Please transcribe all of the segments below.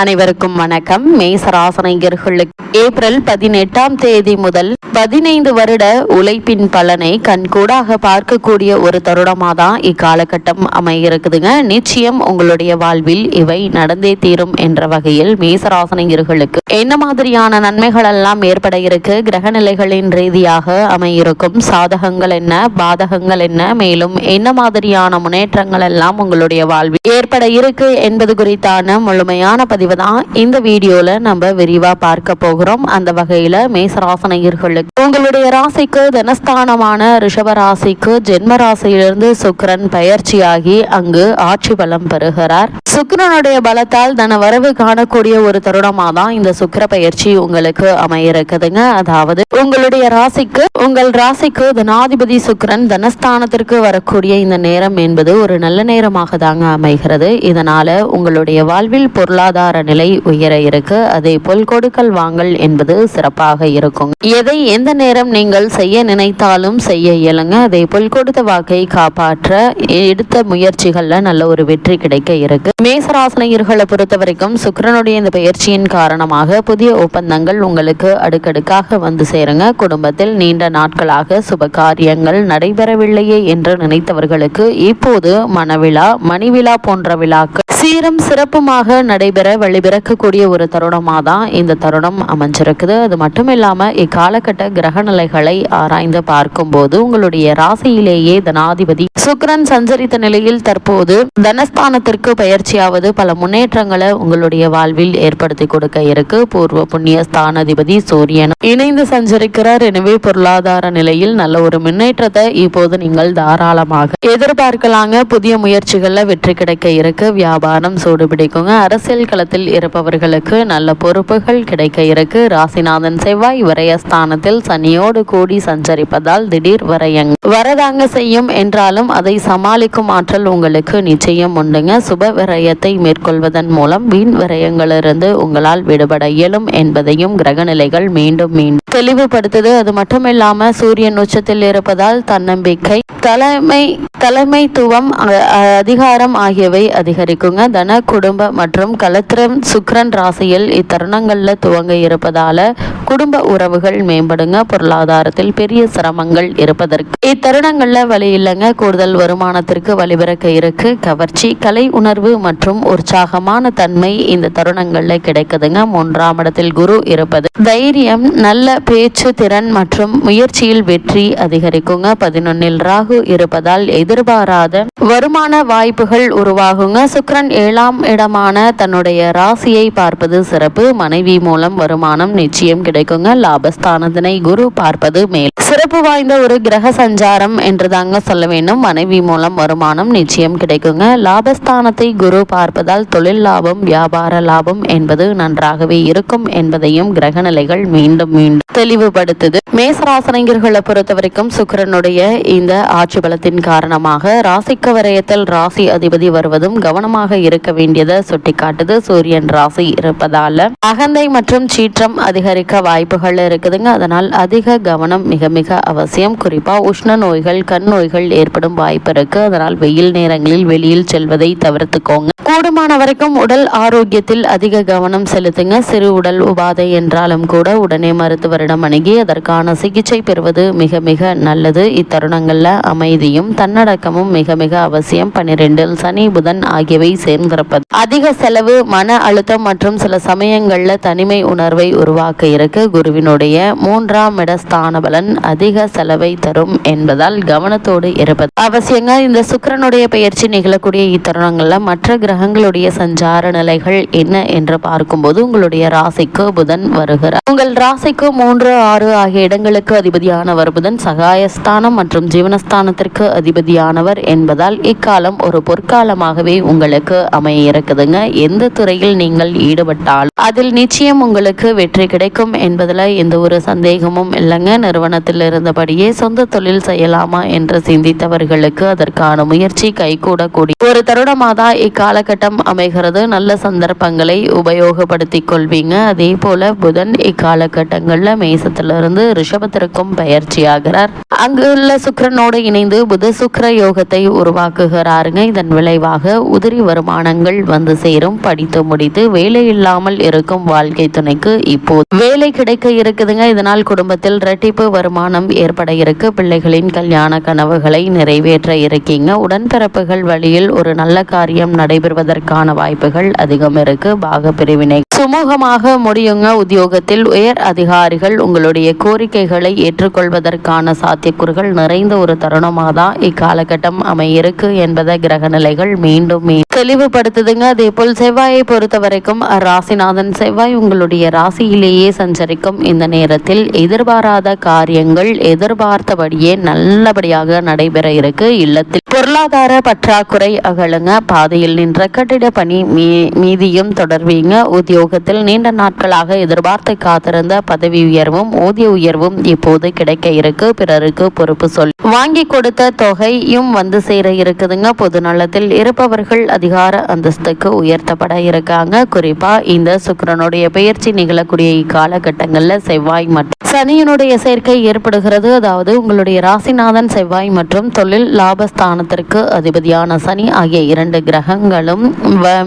அனைவருக்கும் வணக்கம். மேசராசனையர்களுக்கு ஏப்ரல் 18ஆம் தேதி முதல் 15 வருட உழைப்பின் பலனை கண்கூடாக பார்க்கக்கூடிய ஒரு தருணமாக தான் இக்காலகட்டம் அமையிருக்குதுங்க. நிச்சயம் உங்களுடைய வாழ்வில் இவை நடந்தே தீரும் என்ற வகையில் மேசராசனையர்களுக்கு என்ன மாதிரியான நன்மைகள் எல்லாம் ஏற்பட இருக்கு, கிரக நிலைகளின் ரீதியாக அமையிருக்கும் சாதகங்கள் என்ன, பாதகங்கள் என்ன, மேலும் என்ன மாதிரியான முன்னேற்றங்கள் எல்லாம் உங்களுடைய வாழ்வில் ஏற்பட இருக்கு என்பது குறித்தான முழுமையான பதிவு தான் இந்த வீடியோல நம்ம விரிவா பார்க்க போகிறோம். அந்த வகையில மேசராசனையர்களுக்கு உங்களுடைய ராசிக்கு தனஸ்தானமான ரிஷப ராசிக்கு ஜென்ம ராசியிலிருந்து சுக்கிரன் பயிற்சியாகி அங்கு ஆட்சி பலம் பெறுகிறார். சுக்கிரனுடைய பலத்தால் தன வரவு காணக்கூடிய ஒரு தருணமா தான் இந்த சுக்கிர பயிற்சி உங்களுக்கு அமையிருக்குதுங்க. அதாவது உங்கள் ராசிக்கு தனாதிபதி சுக்கிரன் தனஸ்தானத்திற்கு வரக்கூடிய இந்த நேரம் என்பது ஒரு நல்ல நேரமாக தாங்க அமைகிறது. இதனால உங்களுடைய வாழ்வில் பொருளாதார நிலை உயர இருக்கு. அதே போல் கொடுக்கல் வாங்கல் என்பது சிறப்பாக இருக்கும். எதை எந்த நேரம் நீங்கள் செய்ய நினைத்தாலும் செய்ய இயலுங்க. அதே போல் கொடுத்த வாக்கை காப்பாற்ற எடுத்த முயற்சிகள்ல நல்ல ஒரு வெற்றி கிடைக்க இருக்கு. மேசராசனையர்களை பொறுத்த வரைக்கும் சுக்கிரனுடைய இந்த பயிற்சியின் காரணமாக புதிய ஒப்பந்தங்கள் உங்களுக்கு அடுக்கடுக்காக வந்து சேருங்க. குடும்பத்தில் நீண்ட நாட்களாக சுப காரியங்கள் நடைபெறவில்லையே என்று நினைத்தவர்களுக்கு இப்போது மணவிழா, மணிவிழா போன்ற விழாக்கள் சீரும் சிறப்புமாக நடைபெற வழிபிறக்கக்கூடிய ஒரு தருணமாக தான் இந்த தருணம் அமைஞ்சிருக்குது. அது மட்டும் இல்லாம இக்காலகட்ட கிரக நிலைகளை ஆராய்ந்து பார்க்கும்போது உங்களுடைய ராசியிலேயே தனாதிபதி சுக்கிரன் சஞ்சரித்த நிலையில் தற்போது தனஸ்தானத்திற்கு பயிற்சியாவது பல முன்னேற்றங்களை உங்களுடைய வாழ்வில் ஏற்படுத்தி கொடுக்க இருக்கு. பூர்வ புண்ணிய ஸ்தானாதிபதி சூரியன் இணைந்து சஞ்சரிக்கிறார். எனவே பொருளாதார நிலையில் நல்ல ஒரு முன்னேற்றத்தை இப்போது நீங்கள் தாராளமாக எதிர்பார்க்கலாங்க. புதிய முயற்சிகள்ல வெற்றி கிடைக்க இருக்கு. வியாபாரம் சூடுபிடிக்குங்க. அரசியல் களத்தில் இருப்பவர்களுக்கு நல்ல பொறுப்புகள் கிடைக்க இருக்கு. ராசிநாதன் செவ்வாய் விரயஸ்தானத்தில் சனியோடு கூடி சஞ்சரிப்பதால் திடீர் வரதாங்க செய்யும் என்றாலும் அதை சமாளிக்கும் ஆற்றல் உங்களுக்கு நிச்சயம் உண்டுங்க. சுப விரயத்தை மேற்கொள்வதன் மூலம் வீண் விரயங்களிலிருந்து உங்களால் விடுபட இயலும் என்பதையும் கிரகநிலைகள் மீண்டும் தெளிவுபடுத்துது. அது மட்டும் இல்லாம சூரியன் உச்சத்தில் இருப்பதால் தன்னம்பிக்கை, தலைமைத்துவம், அதிகாரம் ஆகியவை அதிகரிக்குங்க. தன குடும்ப மற்றும் கலத்திரம் சுக்கிரன் ராசியில் இத்தருணங்கள்ல துவங்க இருப்பதால குடும்ப உறவுகள் மேம்படுங்க. பொருளாதாரத்தில் பெரிய சிரமங்கள் இருப்பதற்கு இத்தருணங்கள்ல வழி இல்லைங்க. கூடுதல் வருமானத்திற்கு வழிபிறக்க இருக்கு. கவர்ச்சி, கலை உணர்வு மற்றும் உற்சாகமான தன்மை இந்த தருணங்கள்ல கிடைக்குதுங்க. 3ஆம் இடத்தில் குரு இருப்பது தைரியம், நல்ல பேச்சு திறன் மற்றும் முயற்சியில் வெற்றி அதிகரிக்குங்க. 11இல் ராகு இருப்பதால் எதிர்பாராத வருமான வாய்ப்புகள் உருவாகுங்க. சுக்கிரன் 7ஆம் இடமான தன்னுடைய ராசியை பார்ப்பது சிறப்பு. மனைவி மூலம் வருமானம் நிச்சயம் கிடைக்குங்க. லாபஸ்தானத்தினை குரு பார்ப்பது மேல் சிறப்பு வாய்ந்த ஒரு கிரக சஞ்சாரம் என்று தாங்க சொல்ல வேண்டும். மனைவி மூலம் வருமானம் நிச்சயம் கிடைக்குங்க. லாபஸ்தானத்தை குரு பார்ப்பதால் தொழில் லாபம், வியாபார லாபம் என்பது நன்றாகவே இருக்கும் என்பதையும் கிரக நிலைகள் மீண்டும் தெளிவுபடுத்துது. மேசராசனையர்களை பொறுத்த வரைக்கும் சுக்கிரனுடைய இந்த ஆட்சி பலத்தின் காரணமாக ராசிக்கு வரையத்தில் ராசி அதிபதி வருவதும் கவனமாக இருக்க வேண்டியதை சுட்டிக்காட்டுது. சூரியன் ராசி இருப்பதால அகந்தை மற்றும் சீற்றம் அதிகரிக்க வாய்ப்புகள் இருக்குதுங்க. அதனால் அதிக கவனம் மிக மிக அவசியம். குறிப்பா உஷ்ண நோய்கள், கண் நோய்கள் ஏற்படும் வாய்ப்பு இருக்கு. அதனால் வெயில் நேரங்களில் வெளியில் செல்வதை தவிர்த்துக்கோங்க. கூடுமான வரைக்கும் உடல் ஆரோக்கியத்தில் அதிக கவனம் செலுத்துங்க. சிறு உடல் உபாதை என்றாலும் கூட உடனே மருத்துவரிடம் அணுகி அதற்கான சிகிச்சை பெறுவது மிக மிக நல்லது. இத்தருணங்கள்ல அமைதியும் தன்னடக்கமும் மிக மிக அவசியம். 12இல் சனி புதன் ஆகியவை சேர்ந்திருப்பது அதிக செலவு, மன அழுத்தம் மற்றும் சில சமயங்கள்ல தனிமை உணர்வை உருவாக்க இருக்கு. குருவினுடைய 3ஆம் இட ஸ்தான பலன் அதிக செலவை தரும் என்பதால் கவனத்தோடு இருப்பது அவசியங்க. இந்த சுக்கிரனுடைய பயிற்சி நிகழக்கூடிய இத்தருணங்கள்ல மற்ற கிரகங்களுடைய சஞ்சார நிலைகள் என்ன என்று பார்க்கும்போது உங்களுடைய ராசிக்கு புதன் வருகிறார். உங்கள் ராசிக்கு 3, 6 ஆகிய இடங்களுக்கு அதிபதியானவர் புதன் சகாயஸ்தானம் மற்றும் ஜீவனஸ்தானத்திற்கு அதிபதியானவர் என்பதால் இக்காலம் ஒரு பொற்காலமாகவே உங்களுக்கு அமைய இருக்குதுங்க. எந்த துறையில் நீங்கள் ஈடுபட்டால் அதில் நிச்சயம் உங்களுக்கு வெற்றி கிடைக்கும் என்பதுல எந்த ஒரு சந்தேகமும் இல்லைங்க. நிறுவனத்தில் இருந்தபடியே சொந்த தொழில் செய்யலாமா என்று சிந்தித்தவர்களுக்கு அதற்கான முயற்சி கைகூடக்கூடிய ஒரு தருணமாக தான் இக்காலகட்டம் அமைகிறது. நல்ல சந்தர்ப்பங்களை உபயோகப்படுத்திக் கொள்வீங்க. அதே போல புதன் இக்காலகட்டங்கள்ல மேசத்திலிருந்து ரிஷபத்திற்கும் பயிற்சியாகிறார். அங்குள்ள சுக்கிரனோடு இணைந்து புத சுக்கிர யோகத்தை உருவாக்குகிறாருங்க. இதன் விளைவாக உதிரி வருமானங்கள் வந்து சேரும். படித்து முடித்து வேலை இல்லாமல் இருக்கும் வாழ்க்கை துணைக்கு இப்போது வேலை கிடைக்க இருக்குதுங்க. இதனால் குடும்பத்தில் இரட்டிப்பு வருமானம் ஏற்பட இருக்கு. பிள்ளைகளின் கல்யாண கனவுகளை நிறைவேற்ற இருக்கீங்க. உடன்பிறப்புகள் வழியில் ஒரு நல்ல காரியம் நடைபெறுவதற்கான வாய்ப்புகள் அதிகம் இருக்கு. பாக பிரிவினை சுமூகமாக முடியுங்க. உத்தியோகத்தில் உயர் அதிகாரிகள் உங்களுடைய கோரிக்கைகளை ஏற்றுக்கொள்வதற்கான சாத்தியக்கூறுகள் நிறைந்த ஒரு தருணமாக தான் இக்காலகட்டம் அமையிருக்கு என்பதை கிரக நிலைகள் மீண்டும் தெளிவுபடுத்துதுங்க. அதே போல் செவ்வாயை பொறுத்த வரைக்கும் ராசிநாதன் செவ்வாய் உங்களுடைய ராசியிலேயே சஞ்சரிக்கும் இந்த நேரத்தில் எதிர்பாராத காரியங்கள் எதிர்பார்த்தபடியே நல்லபடியாக நடைபெற இருக்கு. இல்லத்தில் பொருளாதார பற்றாக்குறை அகலுங்க. பாதையில் நின்ற கட்டிட பணி மீதியும் தொடர்வீங்க. உத்தியோகத்தில் நீண்ட நாட்களாக எதிர்பார்த்து காத்திருந்த பதவி உயர்வும் ஊதிய உயர்வும் இப்போது கிடைக்க இருக்கு. பிறருக்கு பொறுப்பு சொல் வாங்கி கொடுத்த தொகையும் வந்து சேர இருக்குதுங்க. பொது நலத்தில் இருப்பவர்கள் அதிகார அந்தஸ்துக்கு உயர்த்தப்பட இருக்காங்க. குறிப்பா இந்த சுக்கிரனுடைய பெயர்ச்சி நிகழக்கூடிய இக்காலகட்டங்கள்ல செவ்வாய் மற்றும் சனியினுடைய சேர்க்கை ஏற்படுகிறது. அதாவது உங்களுடைய ராசிநாதன் செவ்வாய் மற்றும் தொழில் லாபஸ்தானத்திற்கு அதிபதியான சனி ஆகிய இரண்டு கிரகங்களும்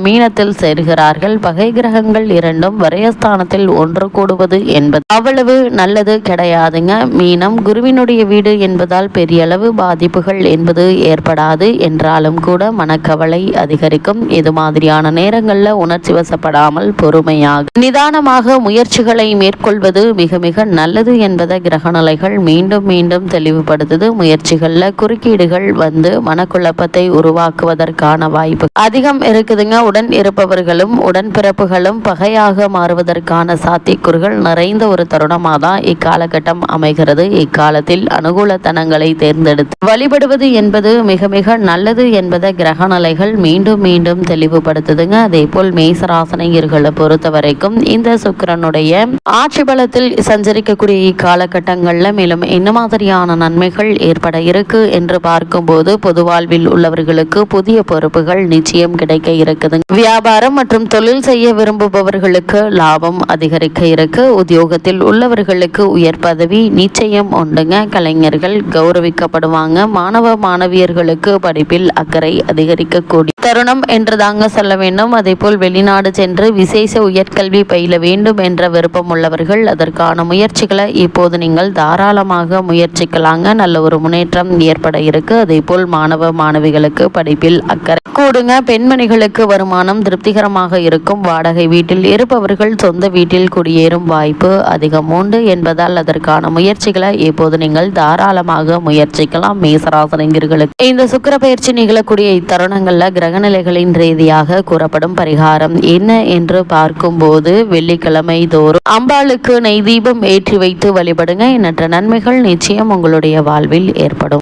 மீனத்தில் சேர்கிறார்கள். பகை கிரகங்கள் இரண்டும் வரையஸ்தானத்தில் ஒன்று கூடுவது என்பது அவ்வளவு நல்லது கிடையாதுங்க. மீனம் குருவினுடைய வீடு என்பதால் பெரிய அளவு பாதிப்புகள் என்பது ஏற்படாது என்றாலும் கூட மனக்கவலை அதிகரிக்கும். இது மாதிரியான நேரங்கள்ல உணர்ச்சி வசப்படாமல் பொறுமையாக நிதானமாக முயற்சிகளை மேற்கொள்வது மிக மிக நல்லது என்பதை கிரகநிலைகள் மீண்டும் மீண்டும் தெளிவுபடுத்துது. முயற்சிகள்ல குறுக்கீடுகள் வந்து மனக்குழப்பத்தை உருவாக்குவதற்கான வாய்ப்பு அதிகம் இருக்குதுங்க. உடன் இருப்பவர்களும் உடன்பிறப்புகளும் பகையாக மாறுவதற்கான சாத்தியக்கூறுகள் நிறைந்த ஒரு தருணமாக தான் இக்காலகட்டம் அமைகிறது. இக்காலத்தில் அனுகூலத்தனங்களை தேர்ந்தெடுத்து வழிபடுவது என்பது மிக மிக நல்லது என்பதை கிரகநிலைகள் மீண்டும் மீண்டும் தெளிவுபடுத்துதுங்க. அதே போல் மேசராசனையர்களை பொறுத்த வரைக்கும் இந்த சுக்கிரனுடைய ஆட்சி பலத்தில் சஞ்சரிக்கக்கூடிய இக்காலகட்டங்கள்ல மேலும் என்ன மாதிரியான நன்மைகள் ஏற்பட இருக்கு என்று பார்க்கும்போது பொது வாழ்வில் உள்ளவர்களுக்கு புதிய பொறுப்புகள் நிச்சயம் கிடைக்க இருக்குது. வியாபாரம் மற்றும் தொழில் செய்ய விரும்புபவர்களுக்கு லாபம் அதிகரிக்க இருக்கு. உத்தியோகத்தில் உள்ளவர்களுக்கு உயர் பதவி நிச்சயம் உண்டுங்க. கலைஞர்கள் கௌரவிக்கப்படுவாங்க. மாணவ மாணவியர்களுக்கு படிப்பில் அக்கறை அதிகரிக்கக்கூடிய தருணம் என்று தாங்க சொல்ல வேண்டும். அதே போல் வெளிநாடு சென்று விசேஷ உயர்கல்வி பயில வேண்டும் என்ற விருப்பம் உள்ளவர்கள் அதற்கான முயற்சிகளை இப்போது நீங்கள் தாராளமாக முயற்சிக்கலாங்க. நல்ல ஒரு முன்னேற்றம் ஏற்பட இருக்கு. அதே போல் மாணவ மாணவிகளுக்கு படிப்பில் அக்கறை கூடுங்க. பெண்மணிகளுக்கு வருமானம் திருப்திகரமாக இருக்கும். வாடகை வீட்டில் இருப்பவர்கள் சொந்த வீட்டில் குடியேறும் வாய்ப்பு அதிகம் உண்டு என்பதால் அதற்கான முயற்சிகளை இப்போது நீங்கள் தாராளமாக முயற்சிக்கலாம். மேசராசனங்களுக்கு இந்த சுக்கிர பயிற்சி நிகழக்கூடிய இத்தருணங்கள்ல கிரகநிலைகளின் ரீதியாக கூறப்படும் பரிகாரம் என்ன என்று பார்க்கும்போது வெள்ளிக்கிழமை தோறும் அம்பாளுக்கு நெய் தீபம் ஏற்றி வைத்து வழிபடுங்க. எண்ணற்ற நன்மைகள் நிச்சயம் உங்களுடைய வாழ்வில் ஏற்படும்.